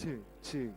C.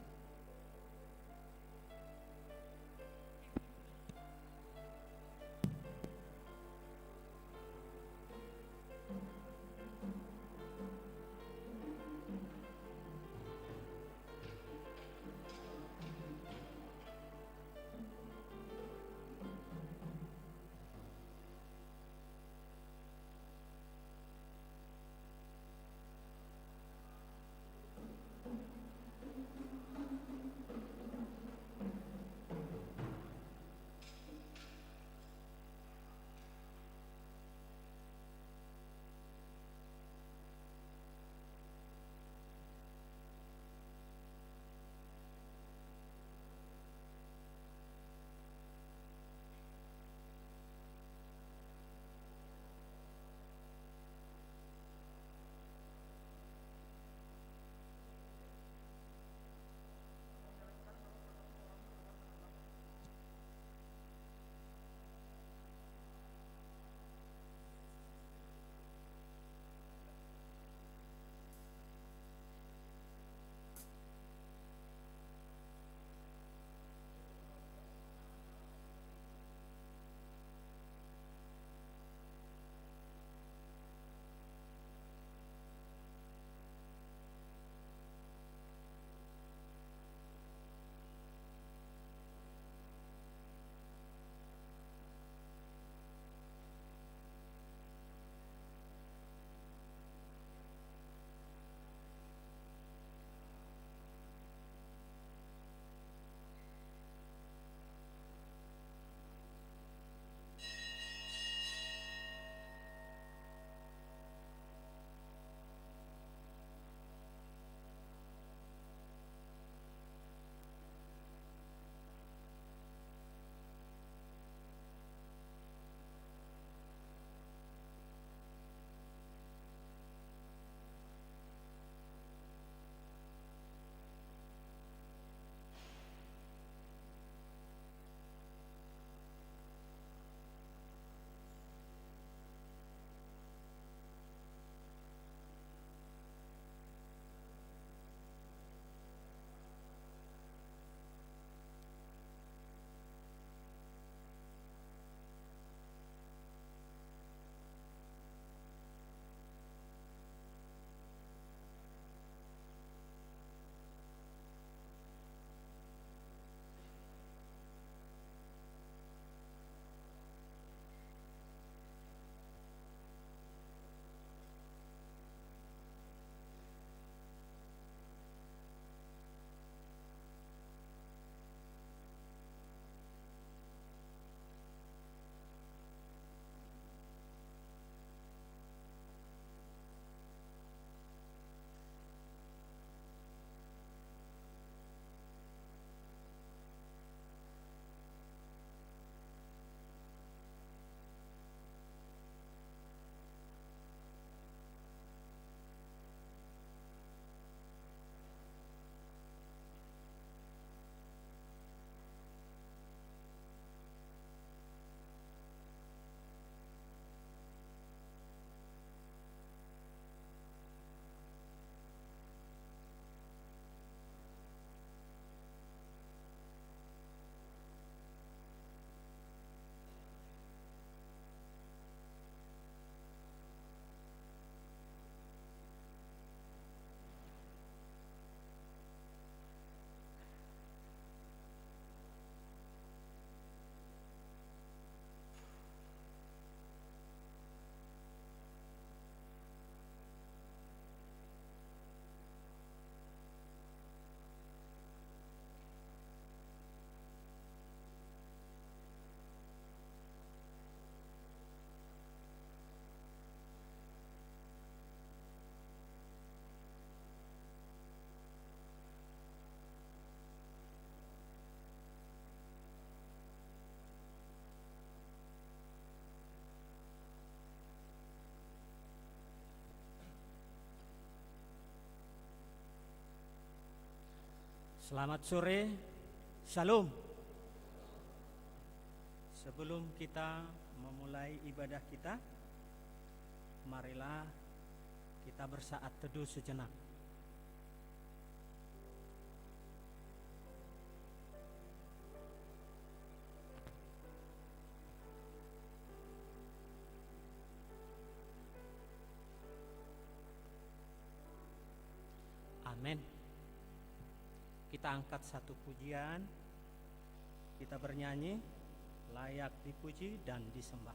Selamat sore, Shalom. Sebelum kita memulai ibadah kita, marilah kita bersaat teduh sejenak. Amin. Kita angkat satu pujian, kita bernyanyi, layak dipuji dan disembah.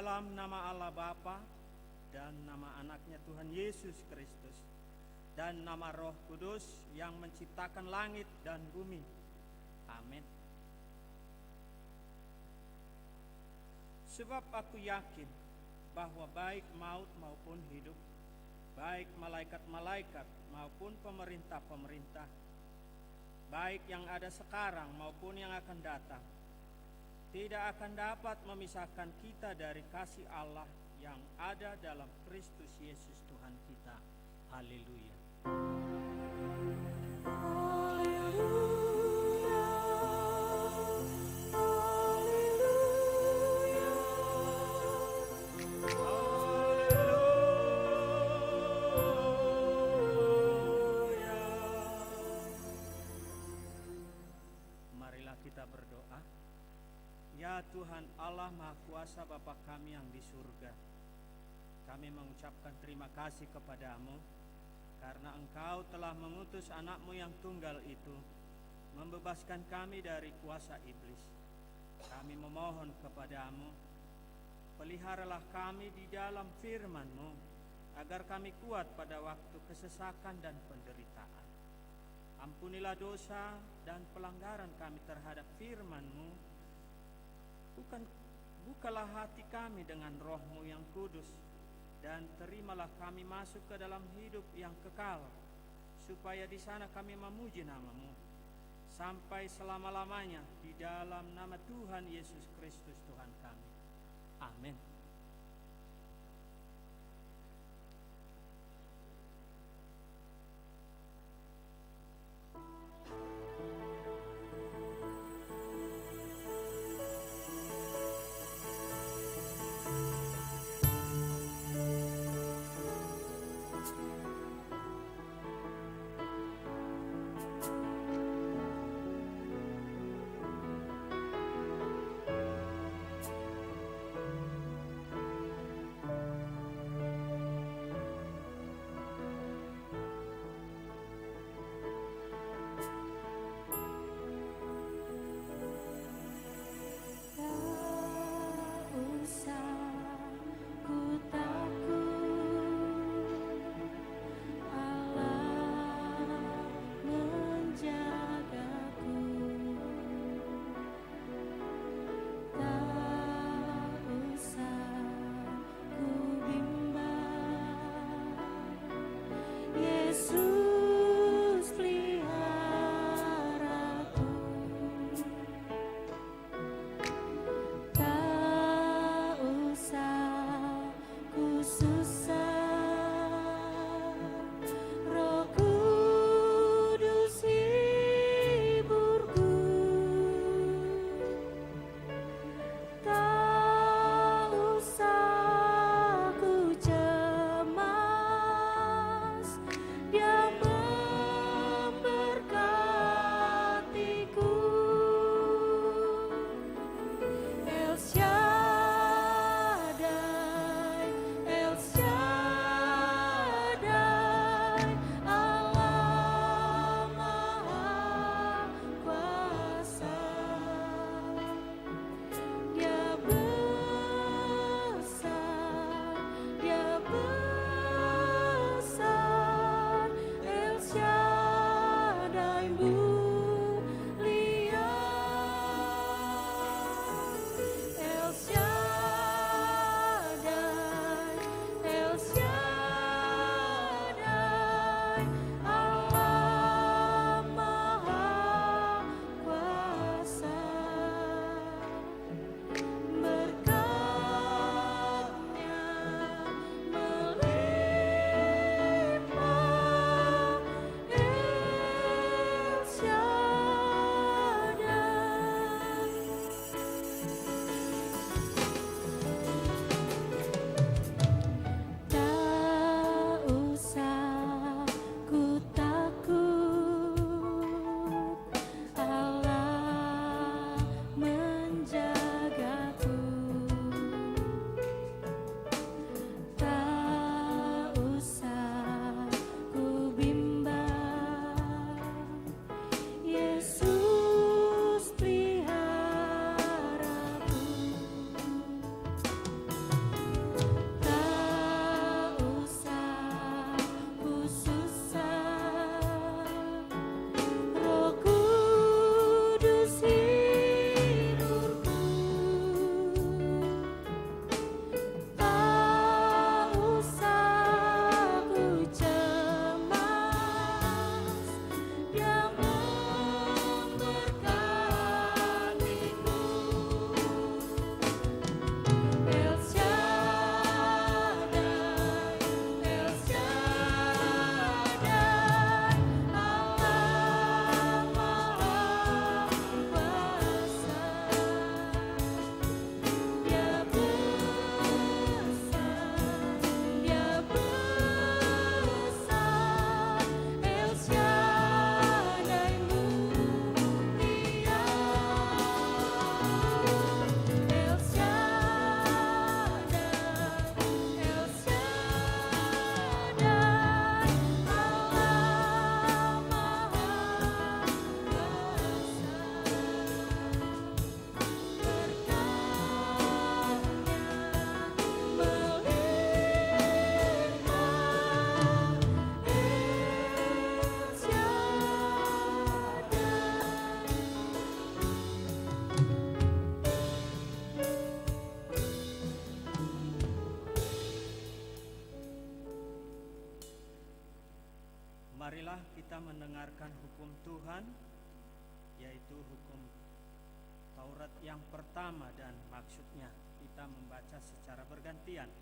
dalam nama Allah Bapa dan nama anaknya Tuhan Yesus Kristus dan nama Roh Kudus yang menciptakan langit dan bumi. Amin. Sebab aku yakin bahwa baik maut maupun hidup, baik malaikat-malaikat maupun pemerintah-pemerintah, baik yang ada sekarang maupun yang akan datang, tidak akan dapat memisahkan kita dari kasih Allah yang ada dalam Kristus Yesus Tuhan kita. Haleluya. Marilah kita berdoa. Ya Tuhan Allah Maha Kuasa Bapa kami yang di surga, kami mengucapkan terima kasih kepadamu karena Engkau telah mengutus anak-Mu yang tunggal itu membebaskan kami dari kuasa iblis. Kami memohon kepadamu, peliharalah kami di dalam firman-Mu agar kami kuat pada waktu kesesakan dan penderitaan. Ampunilah dosa dan pelanggaran kami terhadap firman-Mu. Bukalah hati kami dengan Roh-Mu yang kudus, dan terimalah kami masuk ke dalam hidup yang kekal, supaya di sana kami memuji nama-Mu sampai selama-lamanya, di dalam nama Tuhan Yesus Kristus Tuhan kami. Amin. Marilah kita mendengarkan hukum Tuhan, yaitu hukum Taurat yang pertama, dan maksudnya kita membaca secara bergantian.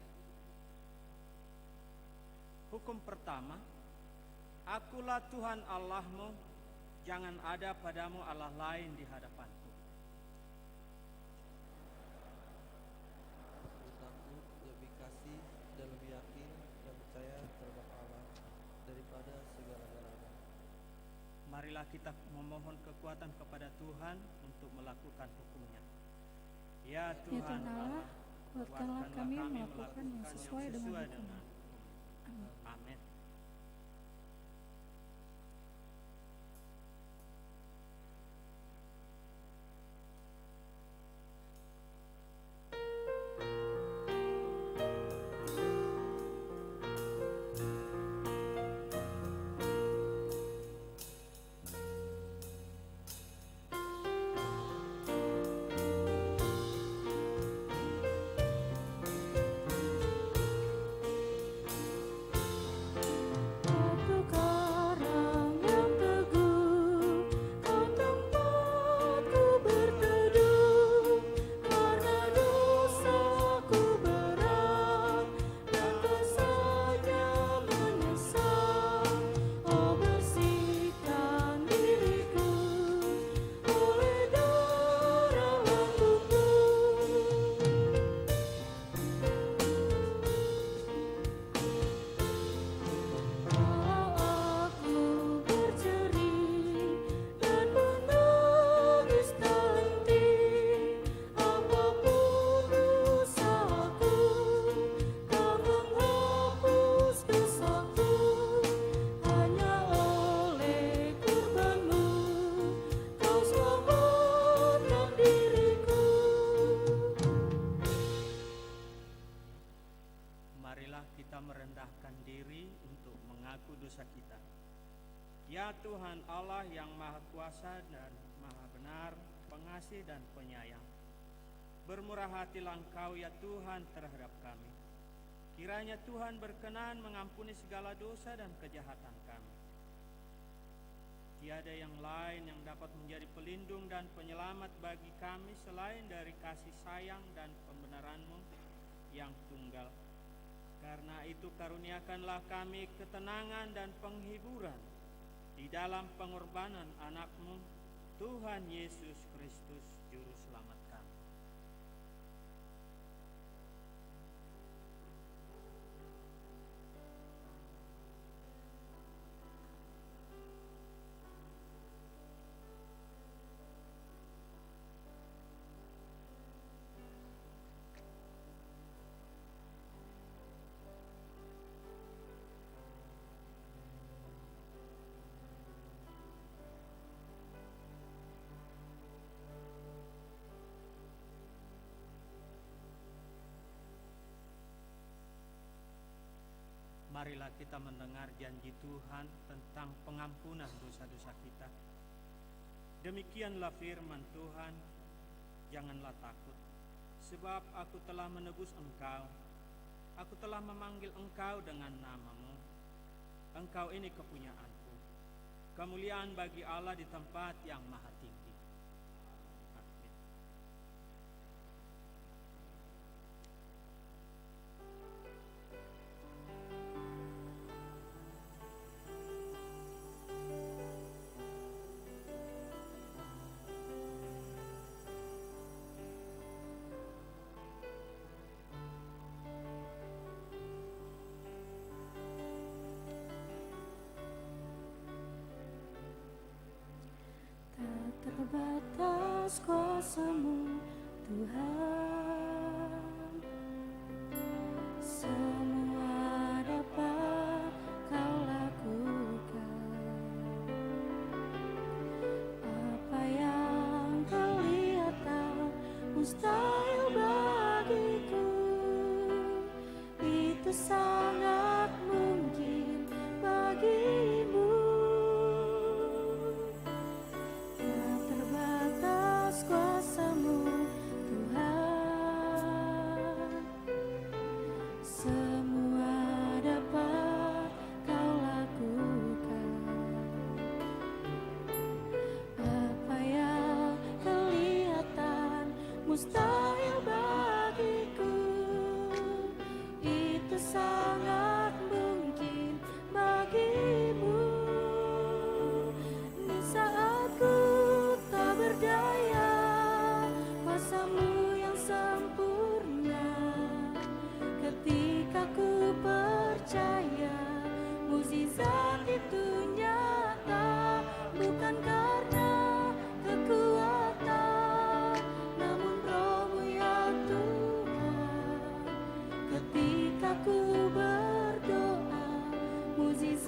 Hukum pertama, Akulah Tuhan Allahmu, jangan ada padamu Allah lain di hadapanku. Takut, lebih kasih dan lebih yakin dan percaya terhadap Allah daripada segala-galanya. Marilah kita memohon kekuatan kepada Tuhan untuk melakukan hukumnya. Ya Tuhan Allah, kuatkanlah kami melakukan yang sesuai dengan hukum. Amin. Marilah kita merendahkan diri untuk mengaku dosa kita. Ya Tuhan Allah yang Maha Kuasa dan Maha Benar, Pengasih dan Penyayang, bermurah hatilah Engkau ya Tuhan terhadap kami. Kiranya Tuhan berkenan mengampuni segala dosa dan kejahatan kami. Tiada yang lain yang dapat menjadi pelindung dan penyelamat bagi kami selain dari kasih sayang dan pembenaran-Mu yang tunggal. Karena itu karuniakanlah kami ketenangan dan penghiburan di dalam pengorbanan anak-Mu, Tuhan Yesus Kristus, Juru Selamat kami. Marilah kita mendengar janji Tuhan tentang pengampunan dosa-dosa kita. Demikianlah firman Tuhan, janganlah takut, sebab aku telah menebus engkau. Aku telah memanggil engkau dengan namamu. Engkau ini kepunyaanku. Kemuliaan bagi Allah di tempat yang maha tinggi. Amin. Terbatas kuasa-Mu Tuhan, semua dapat Kau lakukan. Apa yang kelihatan mustahil bagiku, itu sangat mungkin bagimu. Kuasa-Mu Tuhan.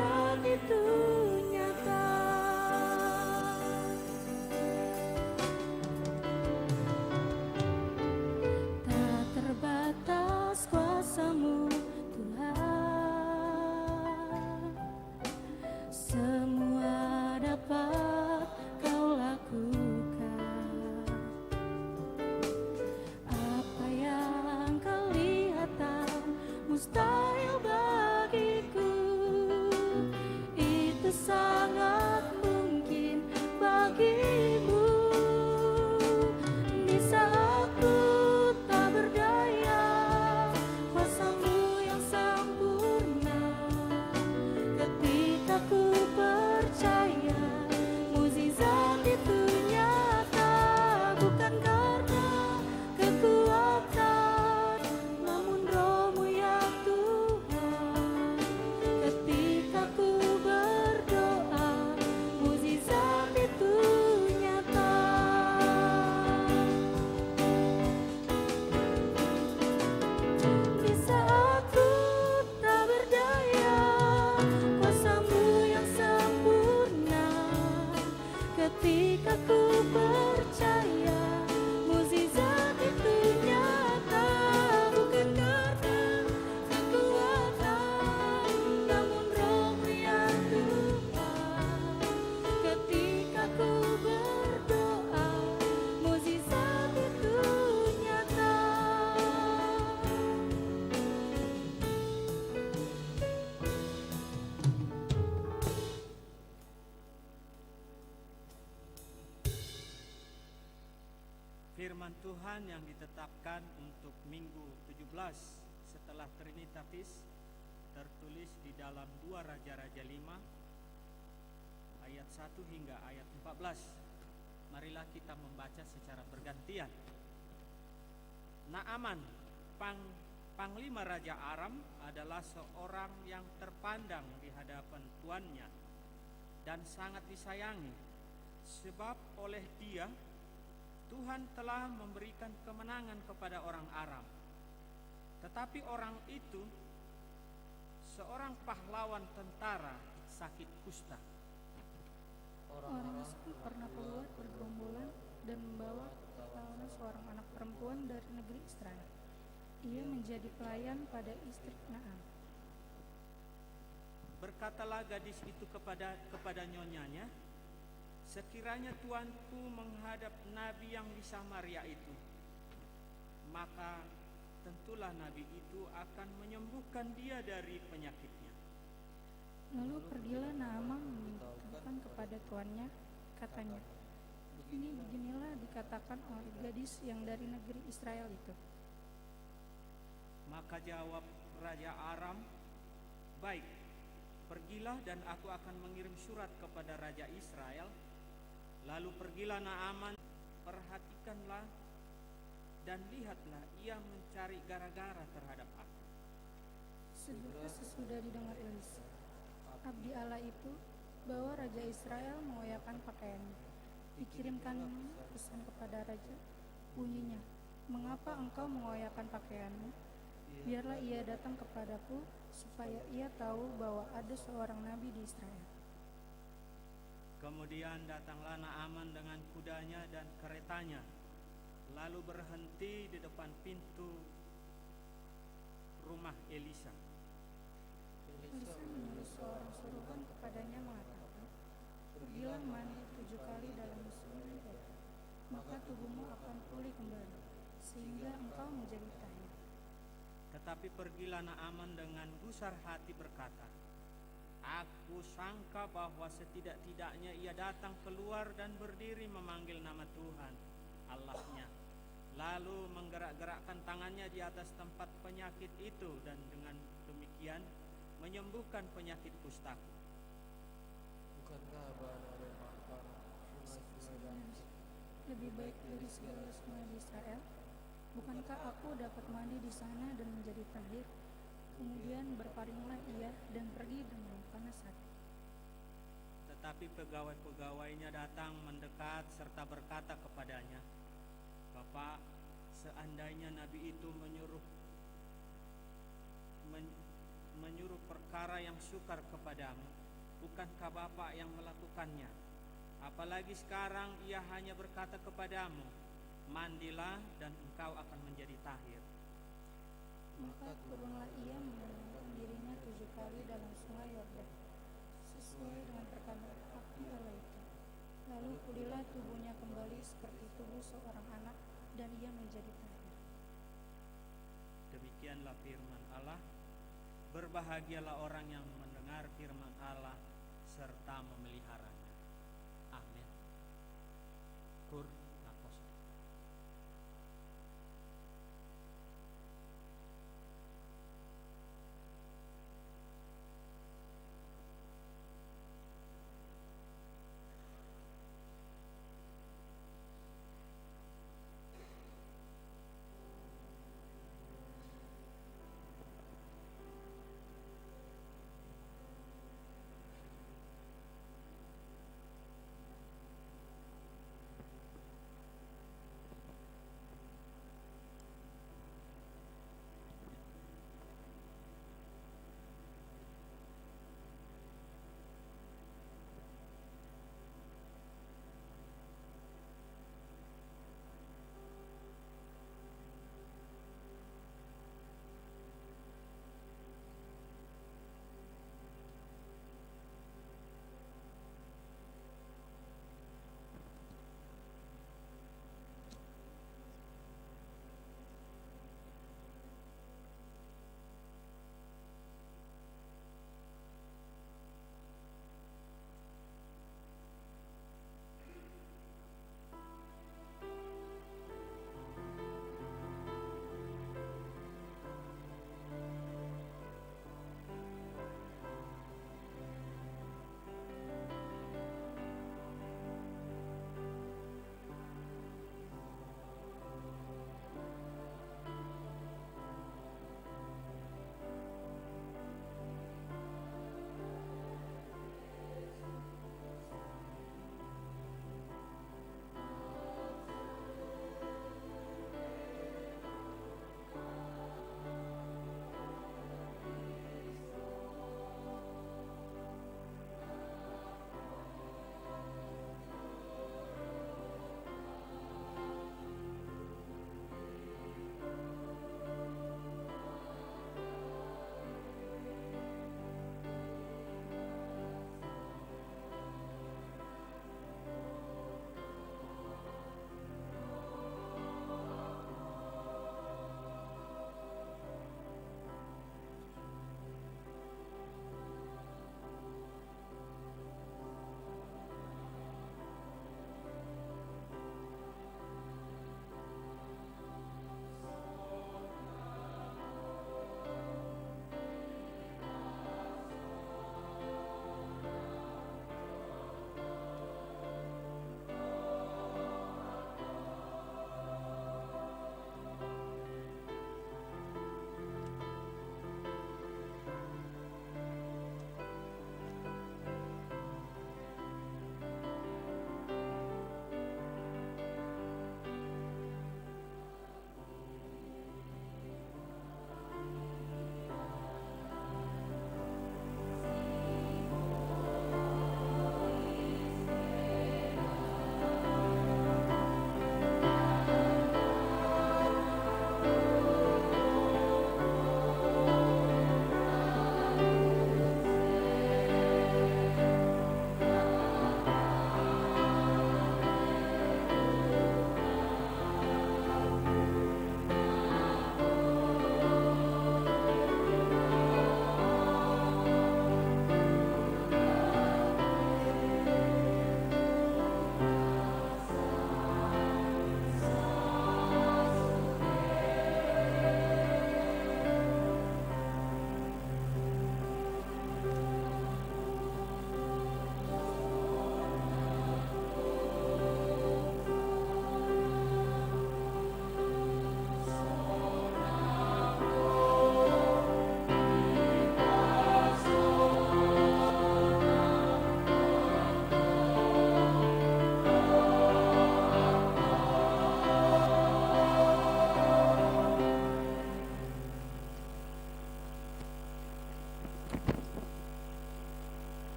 mukjizat itu nyata. Tak terbatas kuasa-Mu Tuhan, semua dapat Kau lakukan. Apa yang kelihatan mustahil bagiku, itu sangat mungkin bagimu. Di saat ku tak berdaya, kuasa-Mu yang sempurna. Ketika ku percaya, mukjizat itu nyata. Bukan karena kekuatan, namun Roh-Mu ya Tuhan. Ketika ku berdoa, mukjizat itu nyata. Di saat ku tak berdaya, kuasa-Mu yang sempurna. Ketika ku percaya, mukjizat itu nyata. Bukan karena kekuatan, namun Roh-Mu ya Tuhan. Ketika ku berdoa, mukjizat itu nyata. Firman Tuhan yang ditetapkan untuk Minggu 17 setelah Trinitatis tertulis di dalam 2 Raja-Raja 5 ayat 1 hingga ayat 14. Marilah kita membaca secara bergantian. Naaman, panglima Raja Aram, adalah seorang yang terpandang di hadapan tuannya dan sangat disayangi, sebab oleh dia Tuhan telah memberikan kemenangan kepada orang Aram. Tetapi orang itu, seorang pahlawan tentara, sakit kusta. Orang itu pernah keluar bergerombolan dan membawa tawanan seorang anak perempuan dari negeri Israel. Ia menjadi pelayan pada istri Naam. Berkatalah gadis itu kepada nyonyanya, sekiranya tuanku menghadap nabi yang di Samaria itu, maka tentulah nabi itu akan menyembuhkan dia dari penyakitnya. Lalu pergilah Naaman memberitahukan kepada tuannya, katanya, beginilah dikatakan oleh gadis yang dari negeri Israel itu. Maka jawab Raja Aram, baik, pergilah dan aku akan mengirim surat kepada Raja Israel. Lalu pergilah Naaman, perhatikanlah dan lihatlah ia mencari gara-gara terhadap aku. Segera sesudah didengar Elisha, abdi Allah itu, bahwa Raja Israel mengoyakkan pakaiannya. Dikirimkan pesan kepada Raja, bunyinya, mengapa engkau mengoyakkan pakaianmu? Biarlah ia datang kepadaku, supaya ia tahu bahwa ada seorang nabi di Israel. Kemudian datanglah Naaman dengan kudanya dan keretanya, lalu berhenti di depan pintu rumah Elisha. Elisha menyuruh seorang suruhan kepadanya mengatakan, pergilah mandi 7 kali dalam musim itu, maka tubuhmu akan pulih kembali, sehingga engkau menjadi tahir. Tetapi pergilah Naaman dengan gusar hati berkata, aku sangka bahwa setidak-tidaknya ia datang keluar dan berdiri memanggil nama Tuhan Allahnya, lalu menggerak-gerakkan tangannya di atas tempat penyakit itu, dan dengan demikian menyembuhkan penyakit kustaku. Bukankah Ba'ana dan Ma'akar sungai-sungai dan Lebih baik dari segala sungai di Israel? Bukankah aku dapat mandi di sana dan menjadi tahir? Kemudian berpalinglah ia dan pergi dengan panas hati. Tetapi pegawai-pegawainya datang mendekat serta berkata kepadanya, Bapak, seandainya nabi itu menyuruh perkara yang sukar kepadamu? Bukankah Bapa yang melakukannya? Apalagi sekarang ia hanya berkata kepadamu, mandilah dan engkau akan menjadi tahir. Maka turunlah ia menyembunyikan dirinya 7 kali dalam sungai Yordan, sesuai dengan perkataan Abdi Allah itu. Lalu pulihlah tubuhnya kembali seperti tubuh seorang anak, dan ia menjadi tahir. Demikianlah firman Allah. Berbahagialah orang yang mendengar firman Allah serta memeliharanya. Amin. Kur Nakos.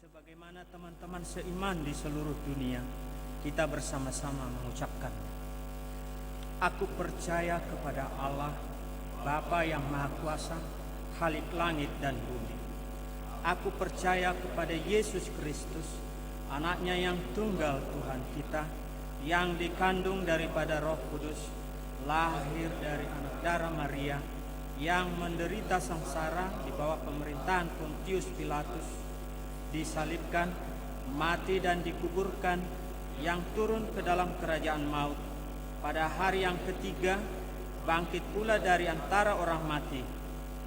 Sebagaimana teman-teman seiman di seluruh dunia, kita bersama-sama mengucapkan, aku percaya kepada Allah, Bapa yang Maha Kuasa, Khalik langit dan bumi. Aku percaya kepada Yesus Kristus, anaknya yang tunggal Tuhan kita, yang dikandung daripada Roh Kudus, lahir dari anak darah Maria, yang menderita sengsara di bawah pemerintahan Pontius Pilatus, disalibkan, mati dan dikuburkan, yang turun ke dalam kerajaan maut, pada hari yang ketiga bangkit pula dari antara orang mati,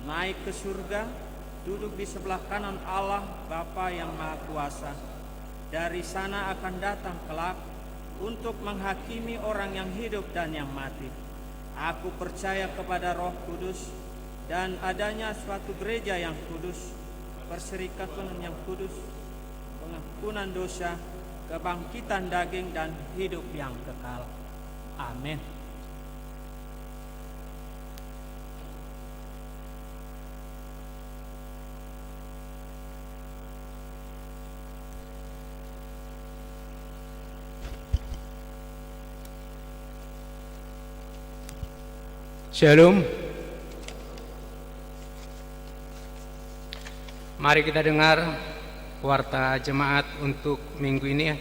naik ke surga, duduk di sebelah kanan Allah Bapa yang Maha Kuasa. Dari sana akan datang kelak untuk menghakimi orang yang hidup dan yang mati. Aku percaya kepada Roh Kudus dan adanya suatu gereja yang kudus, perserikatan yang kudus, pengampunan dosa, kebangkitan daging dan hidup yang kekal. Amin. Shalom. Mari kita dengar warta jemaat untuk minggu ini.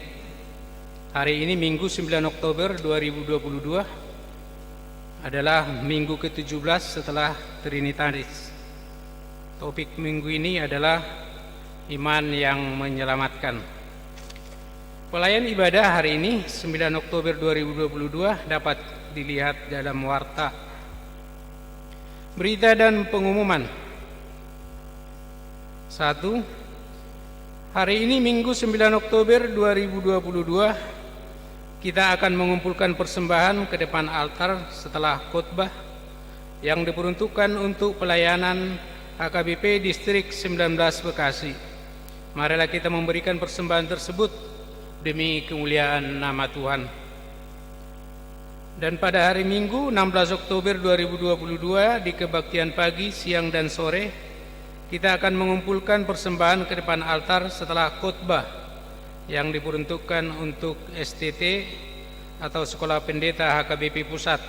Hari ini Minggu 9 Oktober 2022 adalah minggu ke-17 setelah Trinitatis. Topik minggu ini adalah iman yang menyelamatkan. Pelayan ibadah hari ini 9 Oktober 2022 dapat dilihat dalam warta. Berita dan pengumuman. 1. Hari ini Minggu 9 Oktober 2022 kita akan mengumpulkan persembahan ke depan altar setelah khotbah yang diperuntukkan untuk pelayanan HKBP Distrik 19 Bekasi. Marilah kita memberikan persembahan tersebut demi kemuliaan nama Tuhan. Dan pada hari Minggu 16 Oktober 2022 di kebaktian pagi, siang dan sore kita akan mengumpulkan persembahan ke depan altar setelah khotbah yang diperuntukkan untuk STT atau Sekolah Pendeta HKBP Pusat.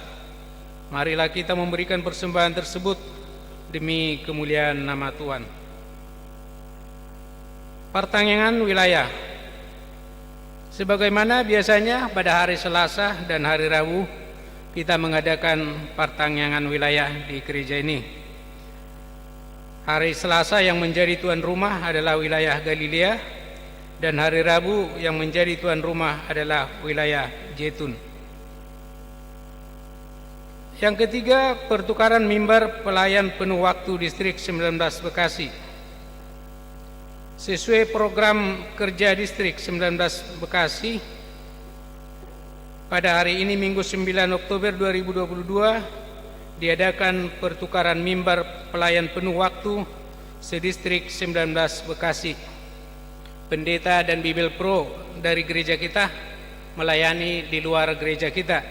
Marilah kita memberikan persembahan tersebut demi kemuliaan nama Tuhan. Pertanyaan wilayah. Sebagaimana biasanya pada hari Selasa dan hari Rabu kita mengadakan pertanyaan wilayah di gereja ini. Hari Selasa yang menjadi tuan rumah adalah wilayah Galilea dan hari Rabu yang menjadi tuan rumah adalah wilayah Jetun. Yang ketiga, pertukaran mimbar pelayan penuh waktu Distrik 19 Bekasi. Sesuai program kerja Distrik 19 Bekasi, pada hari ini Minggu 9 Oktober 2022 diadakan pertukaran mimbar pelayan penuh waktu sedistrik 19 Bekasi. Pendeta dan Bible Pro dari gereja kita melayani di luar gereja kita.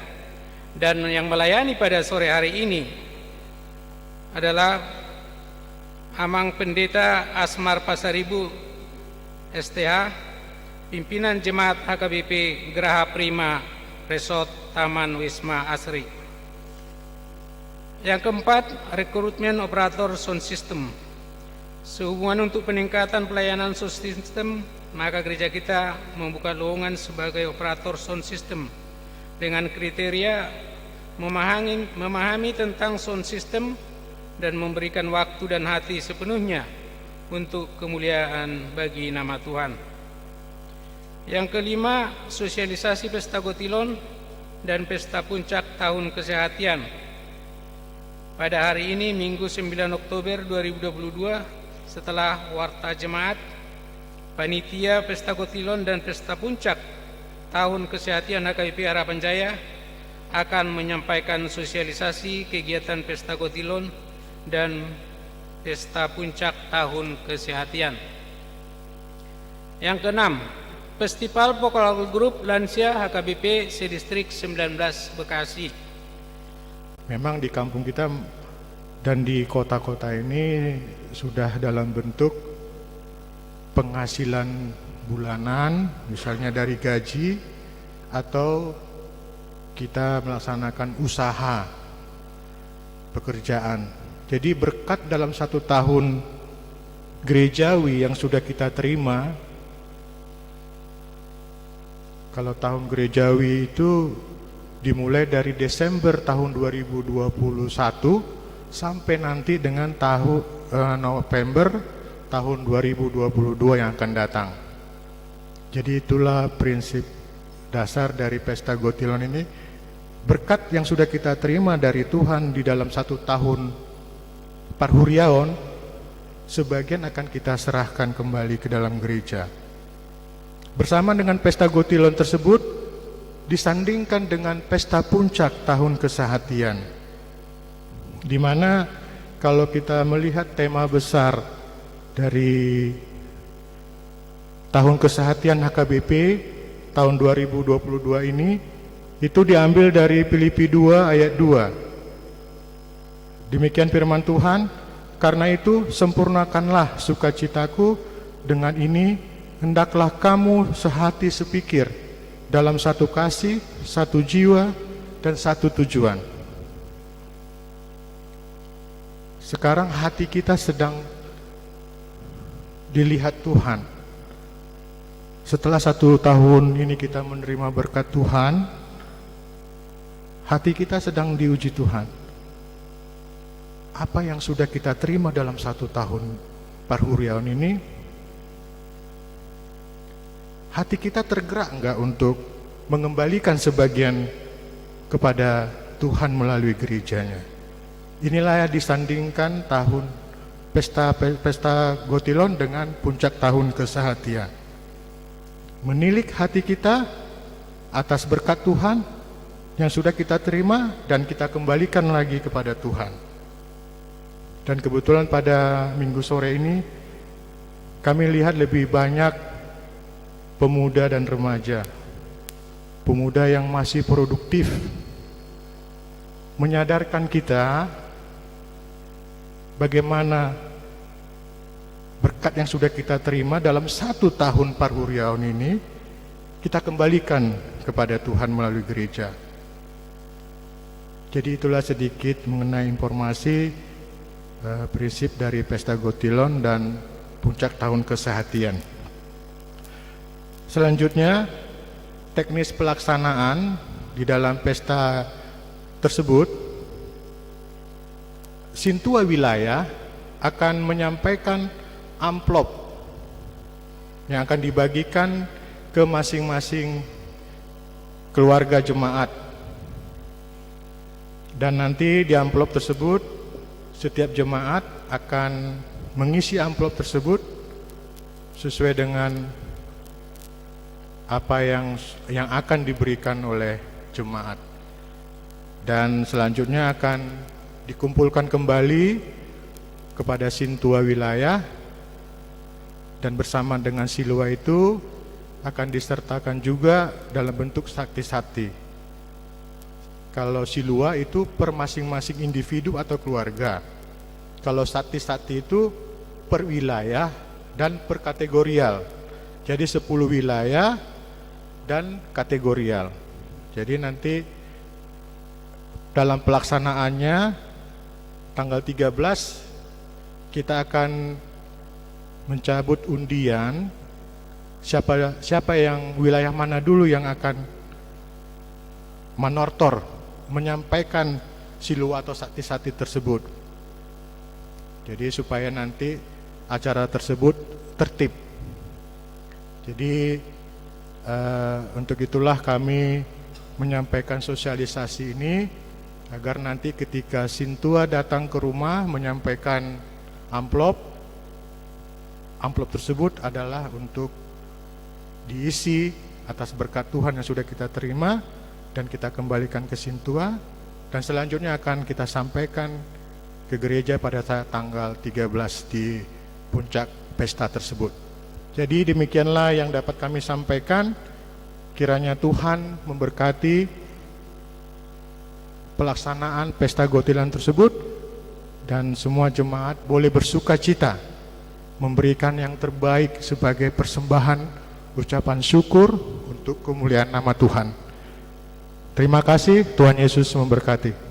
Dan yang melayani pada sore hari ini adalah Amang Pendeta Asmar Pasaribu STH, pimpinan Jemaat HKBP Geraha Prima Resort Taman Wisma Asri. Yang keempat, rekrutmen operator sound system. Sehubungan untuk peningkatan pelayanan sound system, maka gereja kita membuka lowongan sebagai operator sound system dengan kriteria memahami tentang sound system dan memberikan waktu dan hati sepenuhnya untuk kemuliaan bagi nama Tuhan. Yang kelima, sosialisasi Pesta Gotilon dan Pesta Puncak Tahun Kesehatan. Pada hari ini Minggu 9 Oktober 2022 setelah warta jemaat, panitia Pesta Gotilon dan Pesta Puncak Tahun Kesehatan HKBP Harapan Jaya akan menyampaikan sosialisasi kegiatan Pesta Gotilon dan Pesta Puncak Tahun Kesehatan. Yang keenam, Festival Vokal Group Lansia HKBP Sedistrik 19 Bekasi. Memang di kampung kita dan di kota-kota ini sudah dalam bentuk penghasilan bulanan, misalnya dari gaji, atau kita melaksanakan usaha pekerjaan. Jadi berkat dalam 1 tahun gerejawi yang sudah kita terima, kalau tahun gerejawi itu dimulai dari Desember tahun 2021 sampai nanti dengan November tahun 2022 yang akan datang. Jadi itulah prinsip dasar dari Pesta Gotilon ini. Berkat yang sudah kita terima dari Tuhan di dalam 1 tahun Parhuriaon, sebagian akan kita serahkan kembali ke dalam gereja. Bersama dengan Pesta Gotilon tersebut disandingkan dengan Pesta Puncak Tahun Kesehatian, di mana kalau kita melihat tema besar dari Tahun Kesehatian HKBP tahun 2022 ini, itu diambil dari Filipi 2 ayat 2. Demikian firman Tuhan, karena itu sempurnakanlah sukacitaku, dengan ini hendaklah kamu sehati sepikir, dalam satu kasih, satu jiwa, dan satu tujuan. Sekarang hati kita sedang dilihat Tuhan. Setelah 1 tahun ini kita menerima berkat Tuhan, hati kita sedang diuji Tuhan. Apa yang sudah kita terima dalam 1 tahun Parhuriaon ini, hati kita tergerak enggak untuk mengembalikan sebagian kepada Tuhan melalui gerejanya? Inilah yang disandingkan tahun Pesta Gotilon dengan Puncak Tahun Kesehatian. Menilik hati kita atas berkat Tuhan yang sudah kita terima dan kita kembalikan lagi kepada Tuhan. Dan kebetulan pada minggu sore ini kami lihat lebih banyak pemuda dan remaja, pemuda yang masih produktif, menyadarkan kita bagaimana berkat yang sudah kita terima dalam 1 tahun Parhuriaon ini kita kembalikan kepada Tuhan melalui gereja. Jadi itulah sedikit mengenai informasi prinsip dari Pesta Gotilon dan Puncak Tahun Kesehatian. Selanjutnya, teknis pelaksanaan di dalam pesta tersebut, Sintua wilayah akan menyampaikan amplop yang akan dibagikan ke masing-masing keluarga jemaat. Dan nanti di amplop tersebut setiap jemaat akan mengisi amplop tersebut sesuai dengan apa yang akan diberikan oleh jemaat. Dan selanjutnya akan dikumpulkan kembali kepada Sintua wilayah, dan bersama dengan silua itu akan disertakan juga dalam bentuk sakti-sakti. Kalau silua itu per masing-masing individu atau keluarga. Kalau sakti-sakti itu per wilayah dan per kategorial. Jadi 10 wilayah dan kategorial. Jadi nanti dalam pelaksanaannya tanggal 13 kita akan mencabut undian siapa yang wilayah mana dulu yang akan manortor menyampaikan silua atau sakti-sakti tersebut. Jadi supaya nanti acara tersebut tertib. Jadi untuk itulah kami menyampaikan sosialisasi ini, agar nanti ketika Sintua datang ke rumah menyampaikan amplop tersebut adalah untuk diisi atas berkat Tuhan yang sudah kita terima dan kita kembalikan ke Sintua, dan selanjutnya akan kita sampaikan ke gereja pada saat tanggal 13 di puncak pesta tersebut. Jadi demikianlah yang dapat kami sampaikan. Kiranya Tuhan memberkati pelaksanaan Pesta Gotilon tersebut, dan semua jemaat boleh bersuka cita memberikan yang terbaik sebagai persembahan ucapan syukur untuk kemuliaan nama Tuhan. Terima kasih, Tuhan Yesus memberkati.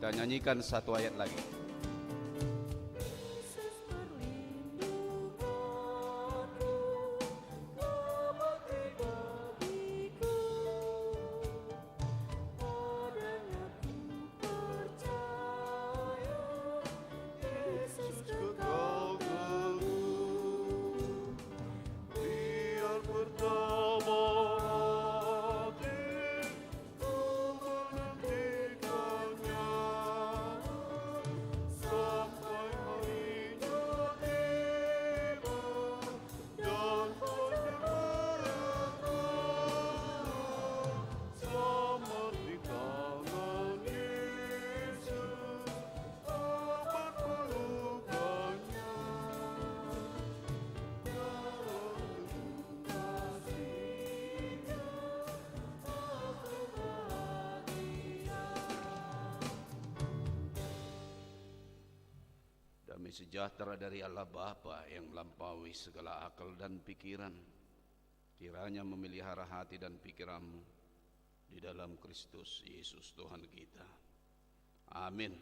Kita nyanyikan satu ayat lagi. Damai sejahtera dari Allah Bapa yang melampaui segala akal dan pikiran, kiranya memelihara hati dan pikiranmu di dalam Kristus Yesus Tuhan kita. Amin.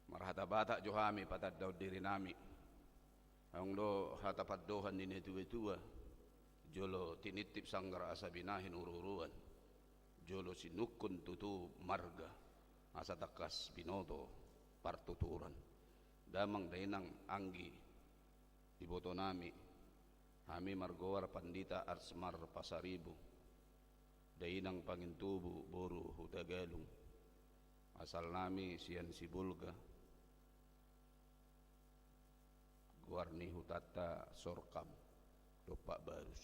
Marhata bata johami patad daud diri nami. ang do hatapat dohan ni tua jolo tinitip sanggar asa binahin ururuan jolo sinukun tutu marga asa takas binoto partuturan damang dainang anggi iboto nami hami margowar pandita Arsmar Pasaribu dainang pangintubu boru hutagalung asal nami sian sibulga guarni hutata sorkam dopak barus.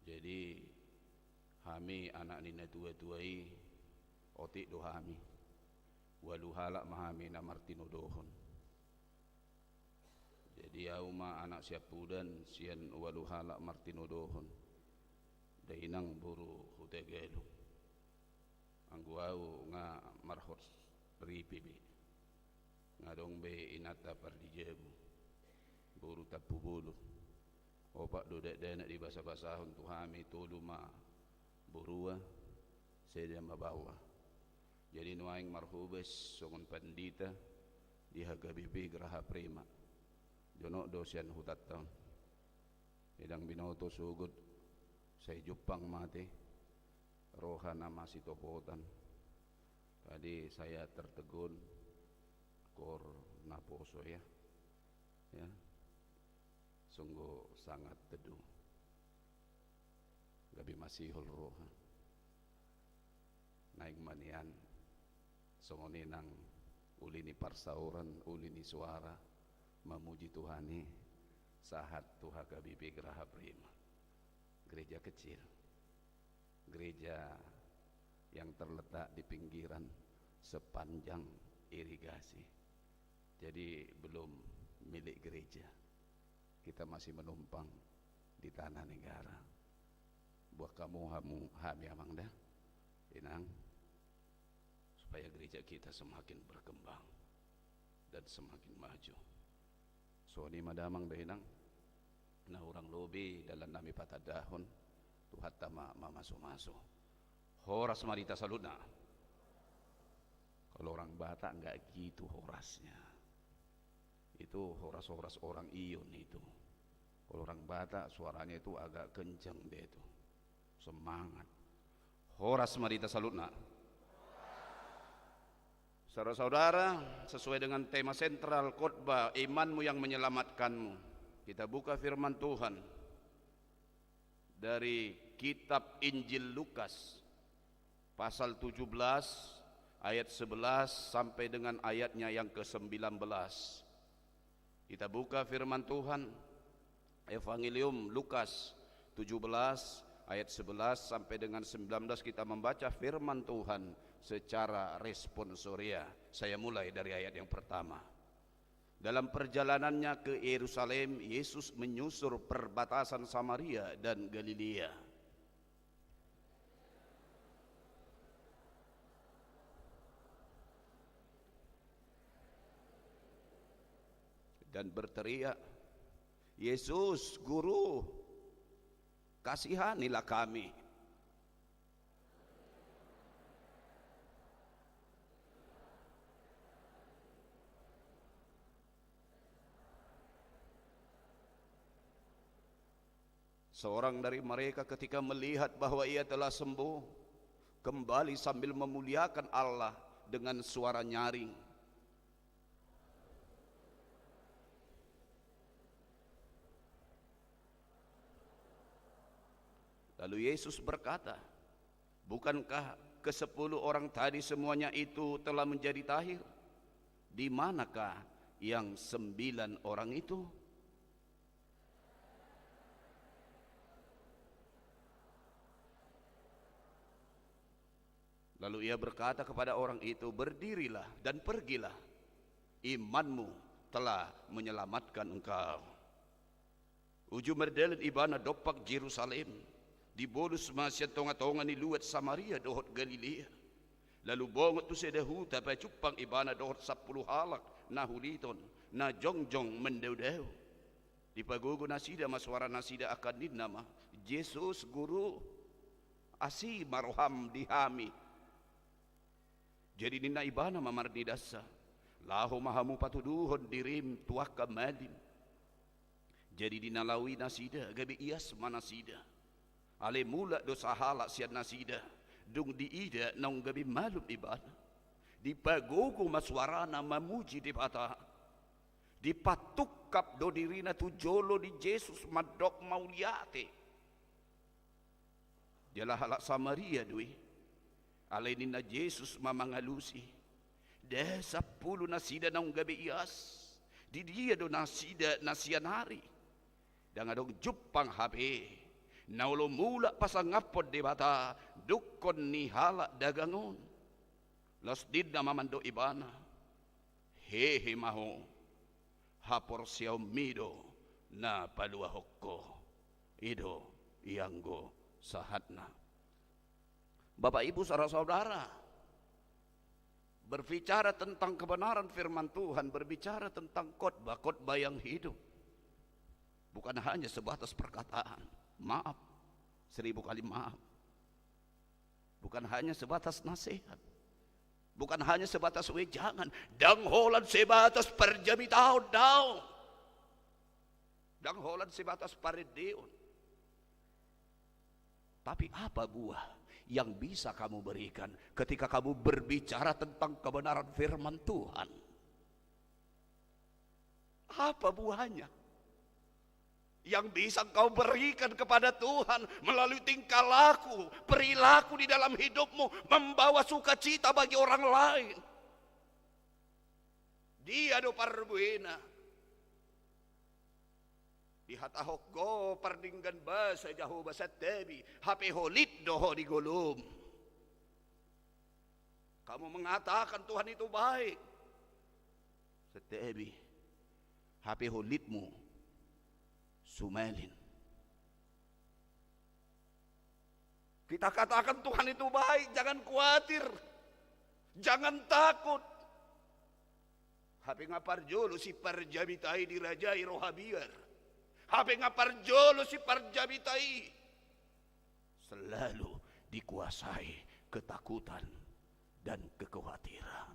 Jadi kami anak nina tua-tuai otik do kami waluhala mahami na Martino dohon. Jadi auma anak siapudan sian waluhala Martino dohon dainang buru hutegelu angguau nga marhos ripibi ngadong be inata pardijebu buru tapu bulu opak dodek denek di basa-basahon tuhami tulu ma burua sedia mabawa jadi nuaing marhubes songon pandita di hagabibi geraha prima jono dosian hutat tahun edang binoto sugut saya jupang mati rohana masih topotan tadi saya tertegun kor naposo ya sungguh sangat teduh gabi masihul roha naik manian songoninang ulini parsauran ulini suara memuji Tuhani sahat Tuha Gabibi Geraha Prima gereja kecil gereja yang terletak di pinggiran sepanjang irigasi jadi belum milik gereja kita masih menumpang di tanah negara buat kamu hami amang dah inang supaya gereja kita semakin berkembang dan semakin maju so ni madamang dah inang na orang lobi dalam nami patadahon tuhat tama mamaso-maso horas marita saluna kalau orang Batak enggak gitu horasnya itu horas-horas orang Iyon itu kalau orang Batak suaranya itu agak kencang deh itu semangat horas marita salutna saudara-saudara sesuai dengan tema sentral khotbah imanmu yang menyelamatkanmu kita buka firman Tuhan dari kitab Injil Lukas pasal 17 ayat 11 sampai dengan ayatnya yang ke-19 kita buka firman Tuhan Evangelium Lukas 17 ayat 11 sampai dengan 19 kita membaca firman Tuhan secara responsoria. Saya mulai dari ayat yang pertama. Dalam perjalanannya ke Yerusalem, Yesus menyusur perbatasan Samaria dan Galilea. Dan berteriak, Yesus, Guru, kasihanilah kami. Seorang dari mereka ketika melihat bahwa ia telah sembuh, kembali sambil memuliakan Allah dengan suara nyaring. Lalu Yesus berkata, bukankah ke-10 orang tadi semuanya itu telah menjadi tahir? Di manakah yang 9 orang itu? Lalu ia berkata kepada orang itu, berdirilah dan pergilah, imanmu telah menyelamatkan engkau. Uju merdelen ibana dopak Jerusalem, di bolus masya tonga-tonga ni luat Samaria dohot Galilea. Lalu bongot tu sedahu tapi cupang ibana dohot 10 halak na huliton na jongjong mendeu-deu. Di pagugo nasida maswara nasida akan nama Yesus Guru asi marham dihami. Jadi nina ibana mamarni dasa. Lahu mahamu patuduhon dirim tuak kamadin. Jadi dinalawi nasida gabi ias manasida. Ale mula dosa halak sian nasida. Dung diida naung gabi malum ibadah. Dipagogo maswarana mamuji di bata. Dipatukap do dirina tujolo di Yesus madok mauliate. Dialah halak Samaria dui. Alenina Yesus mamangalusi. Desa puluh nasida naung gabi ias. Di dia do nasida nasianari. Dan adong jupang habe. Naulo mula pasangapod di bata. Dukon ni halak dagangon. Los didna mamando ibana. Hehe maho. Hapor siyaw mido. Na paluahokko. Ido ianggo sahatna. Bapak Ibu saudara-saudara, berbicara tentang kebenaran firman Tuhan, berbicara tentang khotbah yang hidup. Bukan hanya sebatas perkataan, maaf, 1000 kali maaf. Bukan hanya sebatas nasihat. Bukan hanya sebatas wejangan. Dangholan sebatas perjami tahun daw. Dangholan sebatas paredeon. Tapi apa buah yang bisa kamu berikan ketika kamu berbicara tentang kebenaran firman Tuhan? Apa buahnya yang bisa kau berikan kepada Tuhan melalui tingkah laku, perilaku di dalam hidupmu, membawa sukacita bagi orang lain? Dia do parbuena. Dihatahok go pardinggan basa jaho basa tebi hape holit doho di golom. Kamu mengatakan Tuhan itu baik, setebi hape holitmu sumelin. Kita katakan Tuhan itu baik, jangan khawatir, jangan takut. Hape ngaparjolo si parjabitai dirajai rohabiar. Hape ngaparjolo si parjabitai selalu dikuasai ketakutan dan kekhawatiran.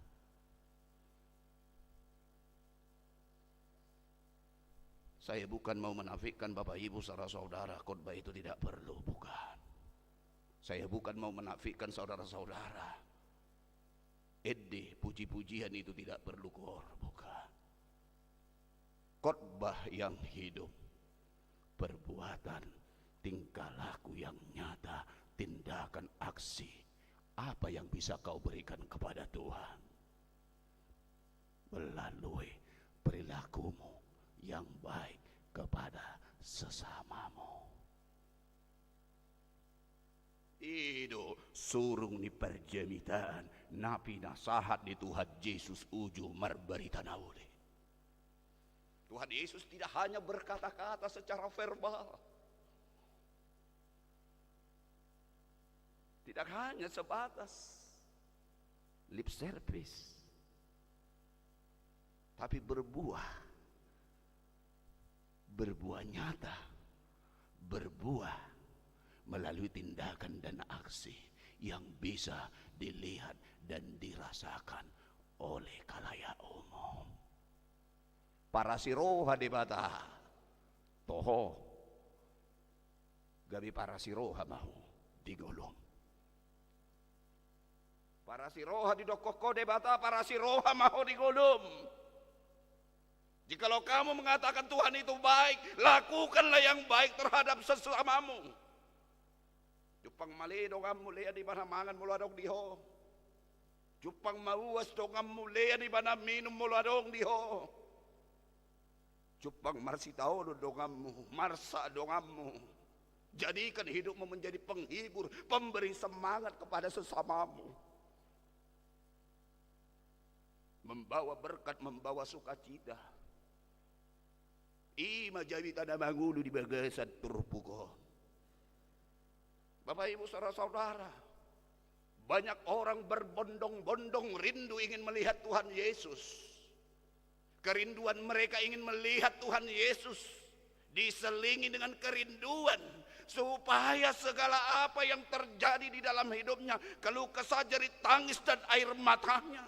Saya bukan mau menafikan Bapak Ibu saudara-saudara, khotbah itu tidak perlu, bukan. Saya bukan mau menafikan saudara-saudara, puji-pujian itu tidak perlu bukan. Khotbah yang hidup, perbuatan, tingkah laku yang nyata, tindakan aksi. Apa yang bisa kau berikan kepada Tuhan melalui perilakumu yang baik kepada sesamamu? Ido surung ni perjamitaan napi nasahat di Tuhan Yesus uju marbarita naule. Tuhan Yesus tidak hanya berkata-kata secara verbal, tidak hanya sebatas lip service, tapi berbuah nyata, berbuah melalui tindakan dan aksi yang bisa dilihat dan dirasakan oleh khalayak umum. Para siroha di bata toho gabi para siroha mahu digolong. Para siroha di dokoko di bata para siroha mahu digolong. Jikalau kamu mengatakan Tuhan itu baik, lakukanlah yang baik terhadap sesamamu. Jupang mali dongamu lea di mana mangan mulu adong diho. Jupang mauas dongamu lea di mana minum mulu adong diho. Jupang marsitao dongamu, marsa dongamu. Jadikan hidupmu menjadi penghibur, pemberi semangat kepada sesamamu. Membawa berkat, membawa sukacita. Ima jawi tanah mangulu di bagasan turpuko. Bapak Ibu saudara-saudara, banyak orang berbondong-bondong rindu ingin melihat Tuhan Yesus. Kerinduan mereka ingin melihat Tuhan Yesus diselingi dengan kerinduan supaya segala apa yang terjadi di dalam hidupnya, keluh kesah, jerit tangis dan air matanya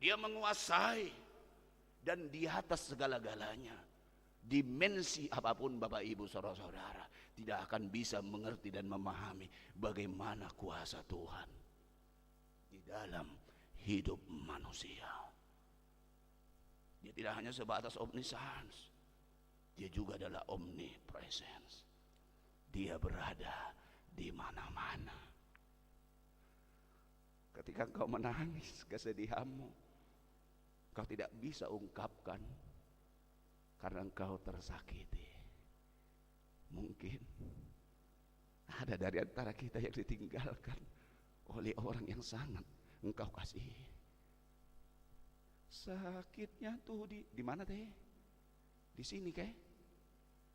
Dia menguasai dan di atas segala-galanya. Dimensi apapun Bapak Ibu saudara-saudara tidak akan bisa mengerti dan memahami bagaimana kuasa Tuhan di dalam hidup manusia. Dia tidak hanya sebatas omniscience, dia juga adalah omnipresence. Dia berada di mana-mana. Ketika engkau menangis kesedihanmu, engkau tidak bisa ungkapkan karena engkau tersakiti. Mungkin ada dari antara kita yang ditinggalkan oleh orang yang sangat engkau kasihi. Sakitnya tuh di mana teh? Di sini keh?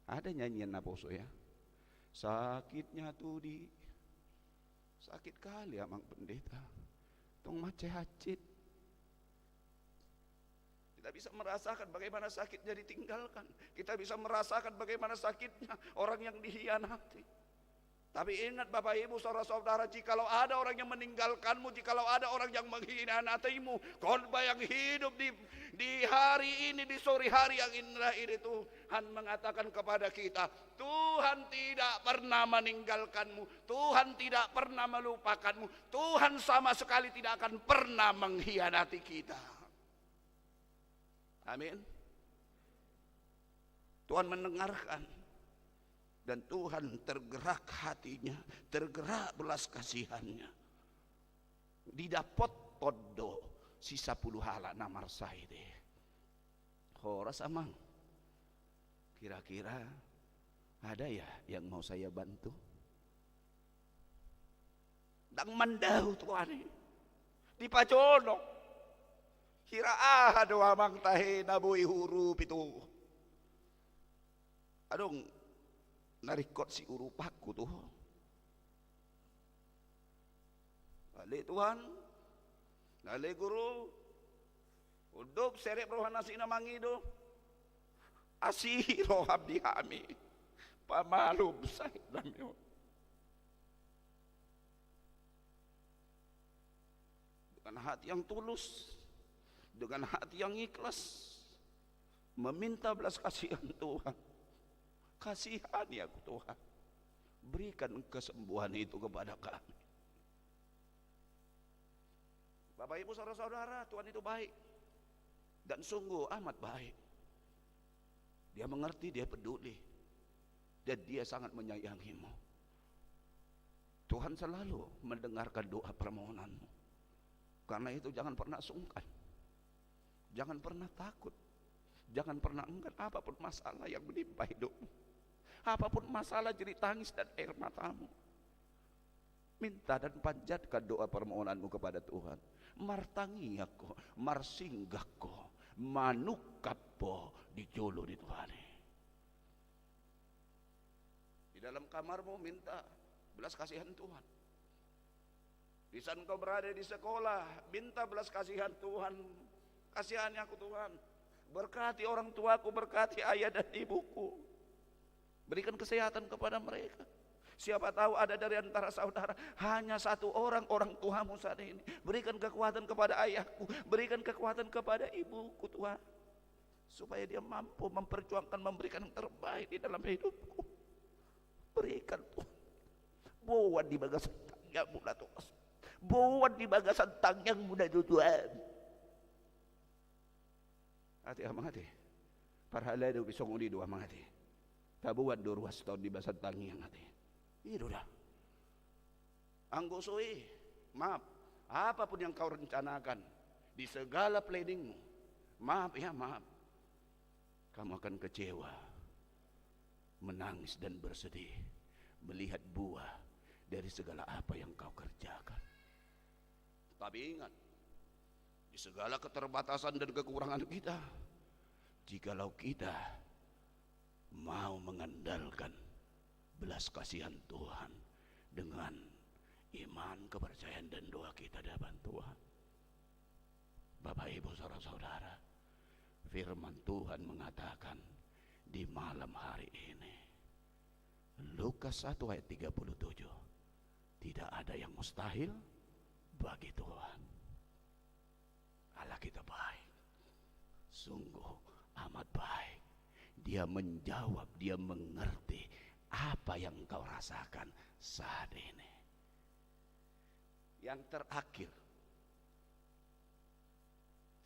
Ada nyanyian Naposo ya. Sakitnya tuh sakit kali amang pendeta. Tong macet hacit. Kita bisa merasakan bagaimana sakitnya ditinggalkan. Kita bisa merasakan bagaimana sakitnya orang yang dihianati. Tapi ingat Bapak Ibu saudara-saudara, jikalau ada orang yang meninggalkanmu, jikalau ada orang yang mengkhianatimu, khotbah yang hidup di hari ini, di sore hari yang indah ini, Tuhan mengatakan kepada kita, Tuhan tidak pernah meninggalkanmu, Tuhan tidak pernah melupakanmu, Tuhan sama sekali tidak akan pernah mengkhianati kita. Amin. Tuhan mendengarkan. Dan Tuhan tergerak hatinya, tergerak belas kasihannya. Didapot podo sisa puluh hala namar saide. Horas amang. Kira-kira ada ya yang mau saya bantu? Dang mandahu Tuhan. Di paconok. Kira ada amang tahe nabui huruf itu. Adong narikot si urupaku tuh. Balik Tuhan, balik guru, udup serep rohana sina mangido, asih roh abdi kami, pamalu besar damio. Dengan hati yang tulus, dengan hati yang ikhlas, meminta belas kasihan Tuhan. Kasihani aku Tuhan, berikan kesembuhan itu kepada kami. Bapak Ibu saudara-saudara, Tuhan itu baik dan sungguh amat baik. Dia mengerti, dia peduli, dan dia sangat menyayangimu. Tuhan selalu mendengarkan doa permohonanmu. Karena itu jangan pernah sungkan, jangan pernah takut, jangan pernah enggan apapun masalah yang menimpa hidupmu. Apapun masalah jerit tangis dan air matamu, minta dan panjatkan doa permohonanmu kepada Tuhan. Martangi aku, marsinggako, manukapo di jolo di Tuhan. Di dalam kamarmu minta belas kasihan Tuhan. Di saat kau berada di sekolah, minta belas kasihan Tuhan. Kasihani aku Tuhan. Berkati orang tuaku, berkati ayah dan ibuku. Berikan kesehatan kepada mereka. Siapa tahu ada dari antara saudara hanya satu orang tuamu saat ini. Berikan kekuatan kepada ayahku, berikan kekuatan kepada ibuku Tuhan, supaya dia mampu memperjuangkan, memberikan yang terbaik di dalam hidupku. Berikan Tuhan. Buat di bagasan tangan muda Tuhan. Buat di bagasan tangan muda Tuhan. Hati amang hati. Parhala do bisong uni do amang hati. Tabuan do ruas tahun di basan tangi yang hati. Itu dah. Anggosoi, maaf. Apapun yang kau rencanakan di segala planningmu, maaf ya maaf. Kamu akan kecewa, menangis dan bersedih melihat buah dari segala apa yang kau kerjakan. Tapi ingat, di segala keterbatasan dan kekurangan kita, jikalau kita mau mengandalkan belas kasihan Tuhan dengan iman, kepercayaan dan doa kita di hadapan Tuhan. Bapak Ibu saudara-saudara, firman Tuhan mengatakan di malam hari ini, Lukas 1 ayat 37, tidak ada yang mustahil bagi Tuhan. Allah kita baik, sungguh amat baik. Dia menjawab, dia mengerti apa yang kau rasakan saat ini. Yang terakhir,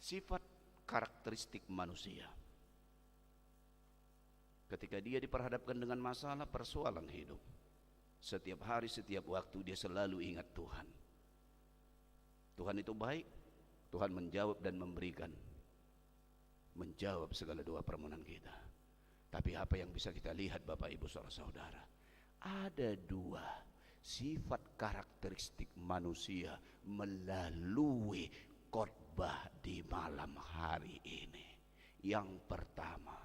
sifat karakteristik manusia. Ketika dia diperhadapkan dengan masalah persoalan hidup, setiap hari, setiap waktu dia selalu ingat Tuhan. Tuhan itu baik, Tuhan menjawab dan memberikan, menjawab segala doa permohonan kita. Tapi apa yang bisa kita lihat Bapak Ibu Saudara-saudara, ada dua sifat karakteristik manusia melalui khotbah di malam hari ini. Yang pertama,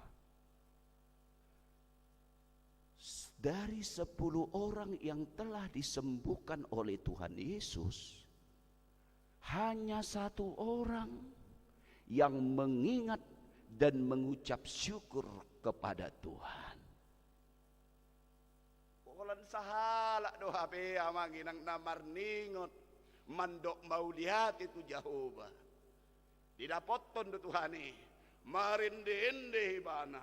dari 10 orang yang telah disembuhkan oleh Tuhan Yesus, hanya 1 orang yang mengingat dan mengucap syukur kepada Tuhan. Ulan sahala doa pe amanginang namar ningot mandok mau lihat itu Jehovah. Didapoton do Tuhani marinde-inde ibana.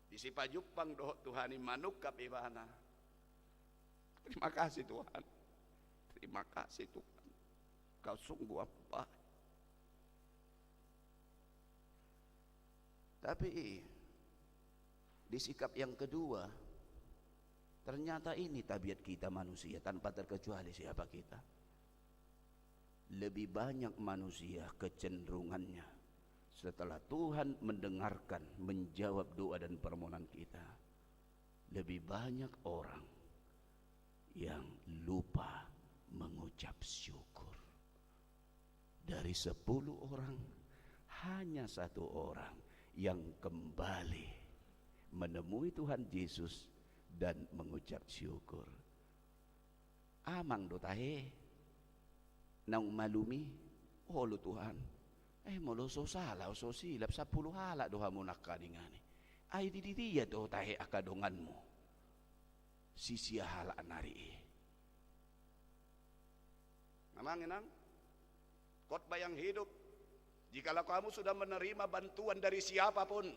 Disipajupang doh Tuhani manukap ibana. Terima kasih Tuhan. Terima kasih Tuhan. Kau sungguh apa? Tapi di sikap yang kedua, ternyata ini tabiat kita manusia tanpa terkecuali siapa kita. Lebih banyak manusia kecenderungannya setelah Tuhan mendengarkan, menjawab doa dan permohonan kita, lebih banyak orang yang lupa mengucap syukur. Dari 10 orang, hanya 1 orang yang kembali menemui Tuhan Yesus dan mengucap syukur. Amang do tahe nang malumi, oh lu Tuhan, molo so salah so silap 10 hala doha mo nakadingani. Ay di dia do tahe akadonganmu. Sisia hala nari. Namang enang khotbah yang hidup. Jikalau kamu sudah menerima bantuan dari siapapun,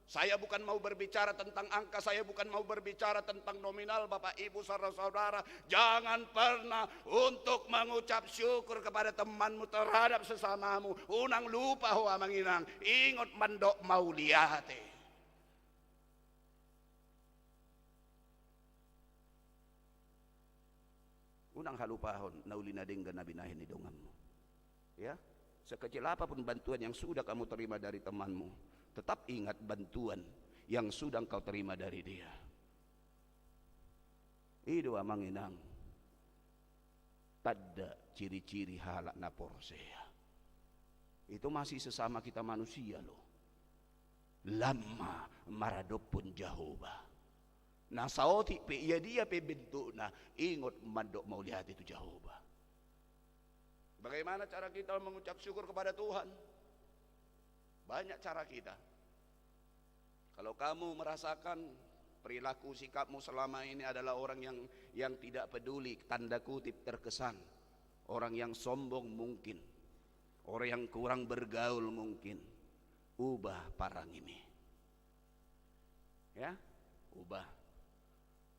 saya bukan mau berbicara tentang angka, saya bukan mau berbicara tentang nominal, Bapak Ibu saudara-saudara, jangan pernah untuk mengucap syukur kepada temanmu terhadap sesamamu. Unang lupa hoa manginang, ingot mandok mau liate. Unang halupahon naulina denggan nabinahin idonganmu. Ya, sekecil apapun bantuan yang sudah kamu terima dari temanmu, tetap ingat bantuan yang sudah engkau terima dari dia. Itu amanginang tada ciri-ciri halak na porsea. Itu masih sesama kita manusia loh. Lama maradopun Jehovah. Nah saoti pe iya dia pe bentuk na ingot mandok mau lihat itu Jehovah. Bagaimana cara kita mengucap syukur kepada Tuhan? Banyak cara kita. Kalau kamu merasakan perilaku sikapmu selama ini adalah orang yang tidak peduli, tanda kutip terkesan, orang yang sombong mungkin, orang yang kurang bergaul mungkin, ubah parang ini. Ya, ubah.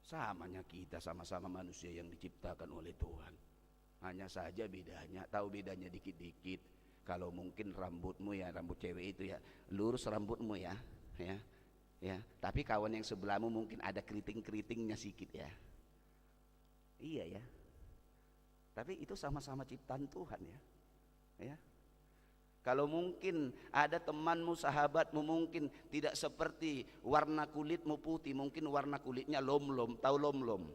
Samanya kita sama-sama manusia yang diciptakan oleh Tuhan. Hanya saja bedanya, tahu bedanya dikit-dikit. Kalau mungkin rambutmu ya, rambut cewek itu ya, lurus rambutmu ya. Tapi kawan yang sebelahmu mungkin ada keriting-keritingnya sedikit ya. Iya ya. Tapi itu sama-sama ciptaan Tuhan ya. Kalau mungkin ada temanmu, sahabatmu mungkin tidak seperti warna kulitmu putih, mungkin warna kulitnya lom-lom, tahu lom-lom?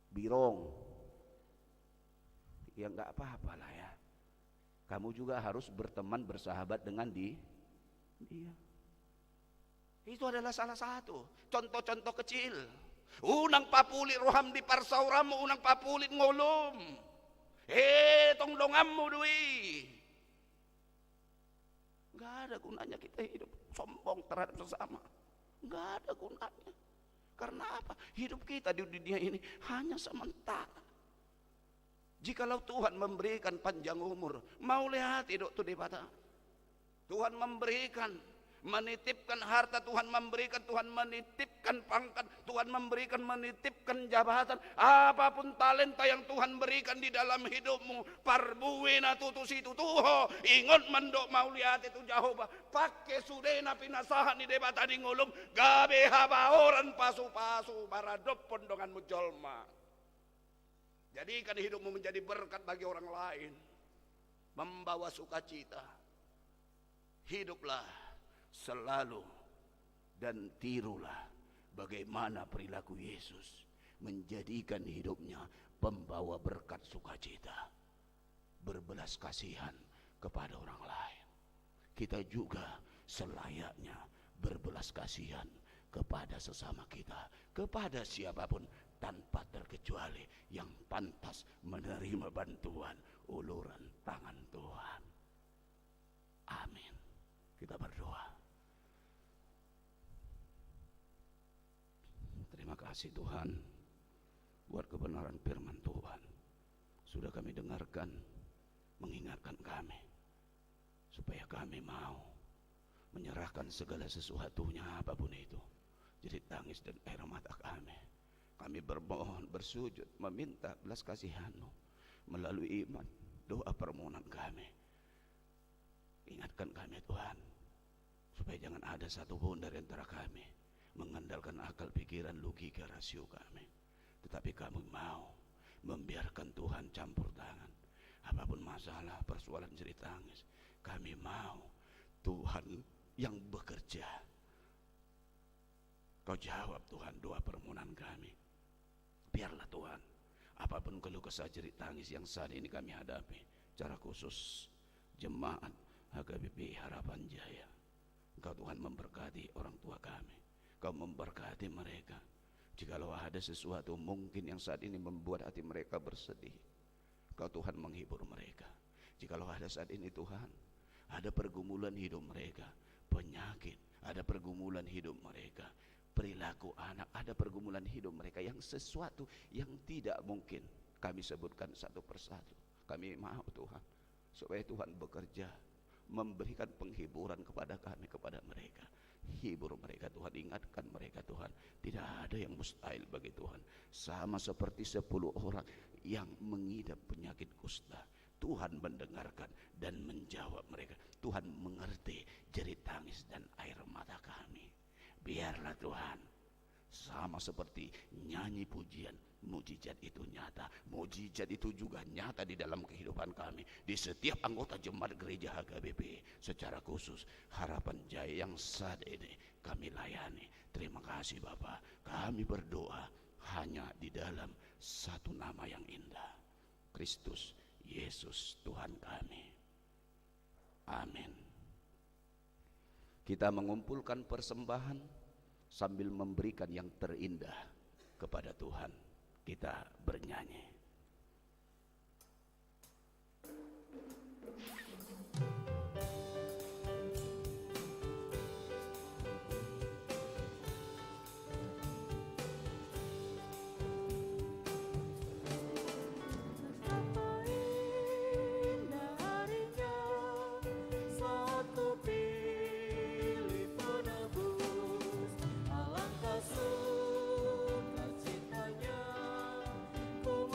Birong. Ya enggak apa-apa lah ya. Kamu juga harus berteman, bersahabat dengan dia. Itu adalah salah satu contoh-contoh kecil. Unang papulit roham di parsauramu, unang papulit ngolom. Tong dongammu dui. Enggak ada gunanya kita hidup sombong terhadap sesama. Enggak ada gunanya. Karena apa? Hidup kita di dunia ini hanya sementara. Jikalau Tuhan memberikan panjang umur, mau lihat hidup tu di bata. Tuhan memberikan, menitipkan harta, Tuhan memberikan, Tuhan menitipkan pangkat, Tuhan memberikan, menitipkan jabatan, apapun talenta yang Tuhan berikan di dalam hidupmu, parbuena tutus itu tuho, ingot mendok mau lihat itu Jehovah, pakai sudena pinasahan di debata di ngulum, gabe habaoran pasu-pasu, baradop pondonganmu jolma. Jadikan hidupmu menjadi berkat bagi orang lain, membawa sukacita. Hiduplah selalu dan tirulah bagaimana perilaku Yesus menjadikan hidupnya pembawa berkat sukacita, berbelas kasihan kepada orang lain. Kita juga selayaknya berbelas kasihan kepada sesama kita, kepada siapapun tanpa terkecuali yang pantas menerima bantuan uluran tangan Tuhan. Amin. Kita berdoa. Terima kasih Tuhan buat kebenaran firman Tuhan. Sudah kami dengarkan, mengingatkan kami supaya kami mau menyerahkan segala sesuatunya apapun itu, jadi tangis dan air mata kami. Kami bermohon, bersujud, meminta belas kasihan-Mu melalui iman, doa permohonan kami. Ingatkan kami Tuhan, supaya jangan ada satupun dari antara kami mengandalkan akal, pikiran, logika, rasio kami, tetapi kami mau membiarkan Tuhan campur tangan. Apapun masalah, persoalan, jerit tangis, kami mau Tuhan yang bekerja. Kau jawab Tuhan doa permohonan kami. Biarlah Tuhan, apapun keluh kesah, jerit tangis yang saat ini kami hadapi, secara khusus jemaat HKBP Harapan Jaya, Engkau Tuhan memberkati orang tua kami, Kau memberkati mereka. Jikalau ada sesuatu mungkin yang saat ini membuat hati mereka bersedih, Kau Tuhan menghibur mereka. Jikalau ada saat ini Tuhan, ada pergumulan hidup mereka, penyakit, ada pergumulan hidup mereka, perilaku anak, ada pergumulan hidup mereka yang sesuatu yang tidak mungkin kami sebutkan satu persatu. Kami mau Tuhan, supaya Tuhan bekerja, memberikan penghiburan kepada kami, kepada mereka. Hibur mereka Tuhan, ingatkan mereka Tuhan, tidak ada yang mustahil bagi Tuhan. Sama seperti 10 orang yang mengidap penyakit kusta, Tuhan mendengarkan dan menjawab mereka. Tuhan mengerti jerit tangis dan air mata kami. Biarlah Tuhan, sama seperti nyanyi pujian, mujizat itu nyata. Mujizat itu juga nyata di dalam kehidupan kami, di setiap anggota jemaat gereja HKBP, secara khusus Harapan Jaya yang saat ini kami layani. Terima kasih Bapa. Kami berdoa hanya di dalam satu nama yang indah, Kristus Yesus Tuhan kami. Amin. Kita mengumpulkan persembahan sambil memberikan yang terindah kepada Tuhan. Kita bernyanyi. Alangkah sukacitanya ku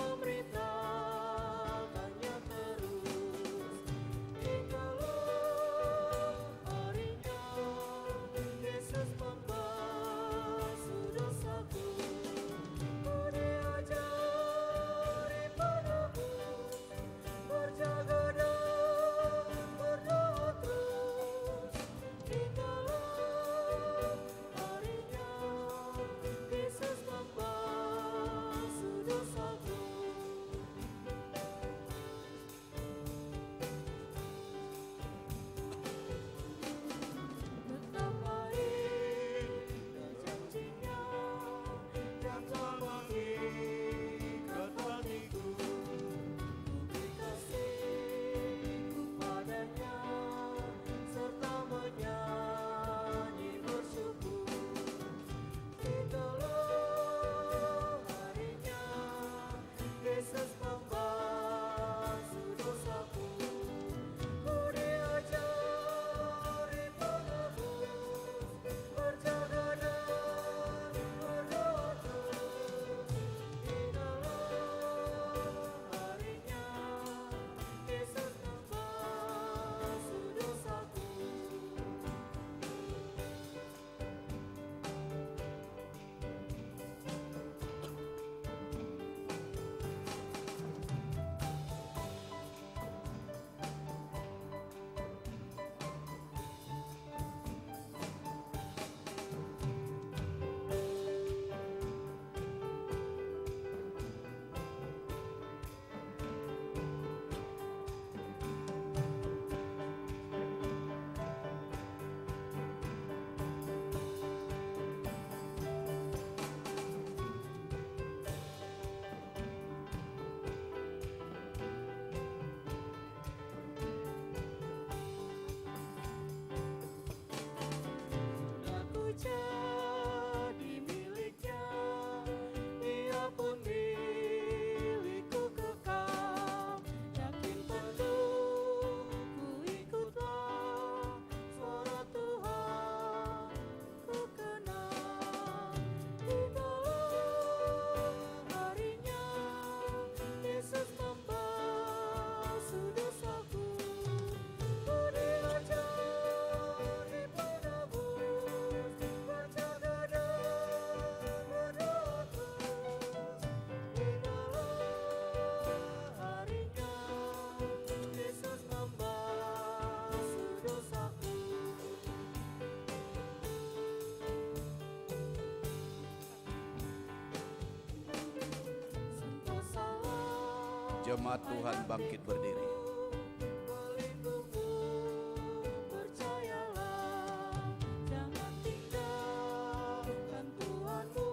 Jemaat Tuhan bangkit berdiri. Percayalah, jangan tinggalkan Tuhanmu,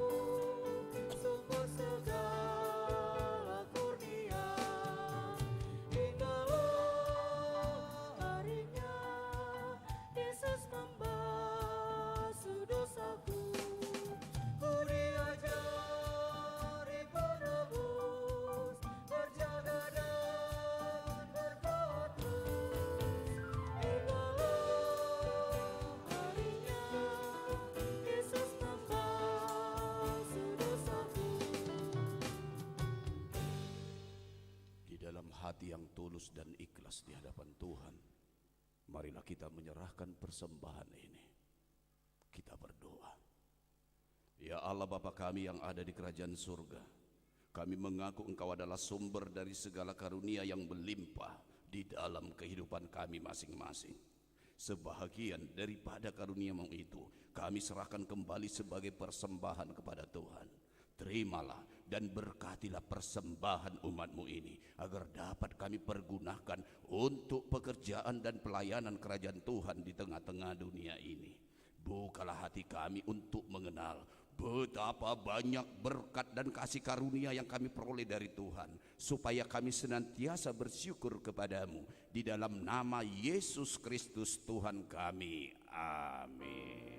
sumber segala kurnia. Hinggalah harinya Yesus membasuh dosaku. Ku diajari penebus, berjaga dan berdoa terus. Hinggalah harinya Yesus membasuh dosaku. Di dalam hati yang tulus dan ikhlas di hadapan Tuhan, marilah kita menyerahkan persembahan ini. Kita berdoa. Ya Allah Bapa kami yang ada di kerajaan surga, kami mengaku Engkau adalah sumber dari segala karunia yang berlimpah di dalam kehidupan kami masing-masing. Sebahagian daripada karunia-Mu itu kami serahkan kembali sebagai persembahan kepada Tuhan. Terimalah dan berkatilah persembahan umat-Mu ini, agar dapat kami pergunakan untuk pekerjaan dan pelayanan kerajaan Tuhan di tengah-tengah dunia ini. Bukalah hati kami untuk mengenal betapa banyak berkat dan kasih karunia yang kami peroleh dari Tuhan, supaya kami senantiasa bersyukur kepadamu. Di dalam nama Yesus Kristus Tuhan kami. Amin.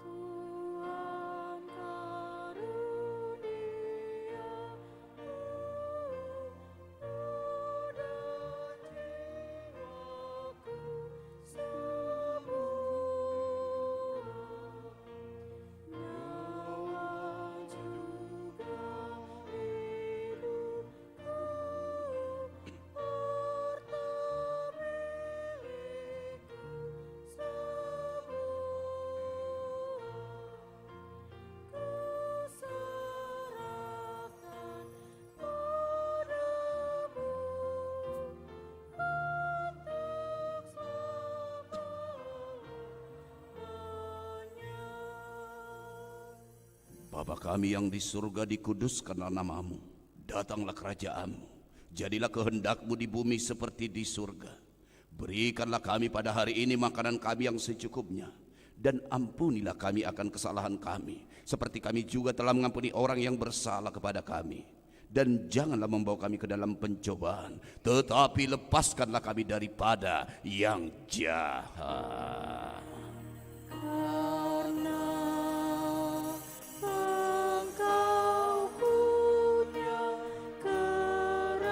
Tuhan karuniamu dan jiwaku semua, nyawa juga hidupku, harta milikku semua, ku serahkan padamu untuk selamanya. Bapa kami yang di surga, dikuduskanlah namamu, datanglah kerajaanmu, jadilah kehendakmu di bumi seperti di surga. Berikanlah kami pada hari ini makanan kami yang secukupnya, dan ampunilah kami akan kesalahan kami, seperti kami juga telah mengampuni orang yang bersalah kepada kami. Dan janganlah membawa kami ke dalam pencobaan, tetapi lepaskanlah kami daripada yang jahat. Karena Engkau punya kerajaan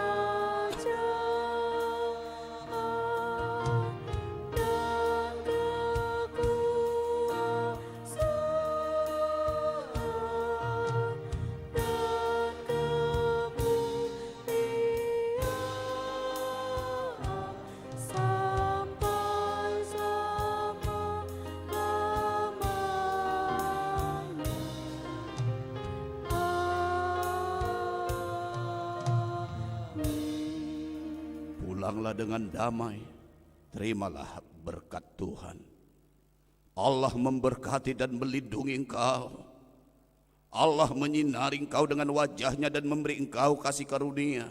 dan kekuasaan dan kemuliaan sampai selama-lamanya. Amin. Pulanglah dengan damai, terimalah berkat Tuhan. Allah memberkati dan melindungi engkau. Allah menyinari engkau dengan wajahnya dan memberi engkau kasih karunia.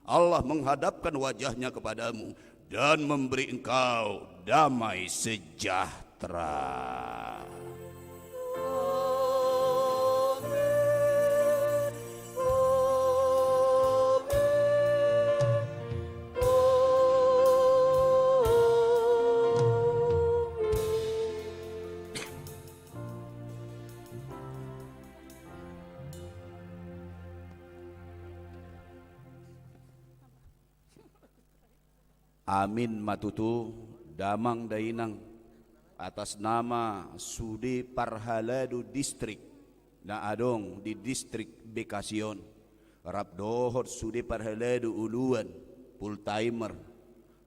Allah menghadapkan wajahnya kepadamu dan memberi engkau damai sejahtera. Amin matutu damang dainang atas nama Sudi Parhaladu Distrik na adong di distrik Bekasion. Rabdohot Sudi Parhaladu Uluan full timer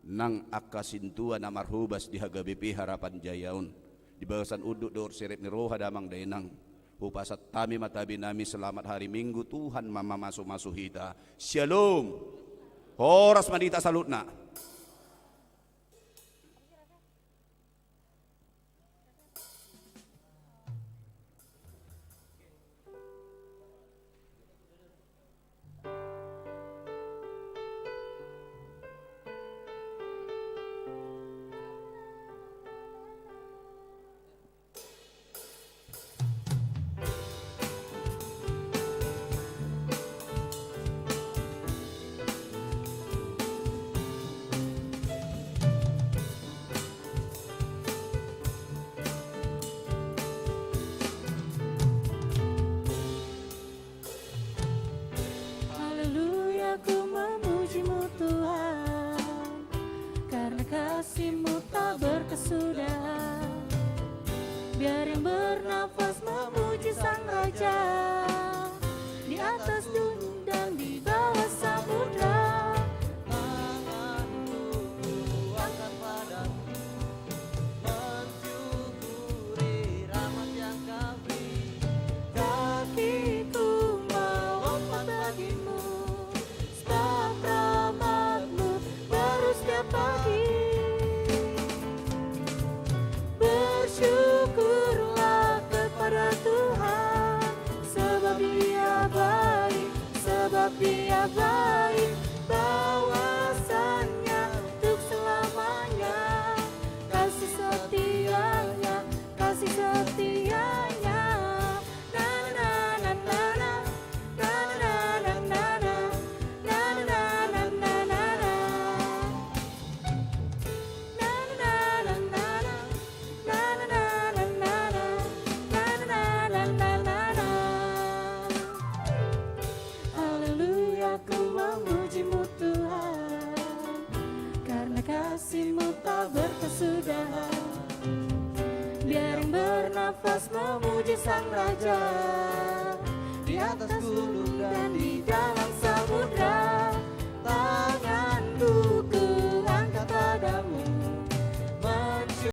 nang akasintuan amarhubas di HGBP Harapan Jayaun di bahasan uduk dor sirip ni roha damang dainang. Upasat tami matabi nami selamat hari Minggu Tuhan mama masuk hita. Shalom. Horas madita salutna. Dia baik, bahwasanya untuk selamanya. Kasih setianya, kasih setianya. Na na na na na, na na na na na, na na na na na na. Na na na na na, na na na na na, na na na na na na. Haleluya, ku memuji-Mu Tuhan, karena kasih-Mu tak berkesudahan. Biar yang bernafas memuji Sang Raja di atas gunung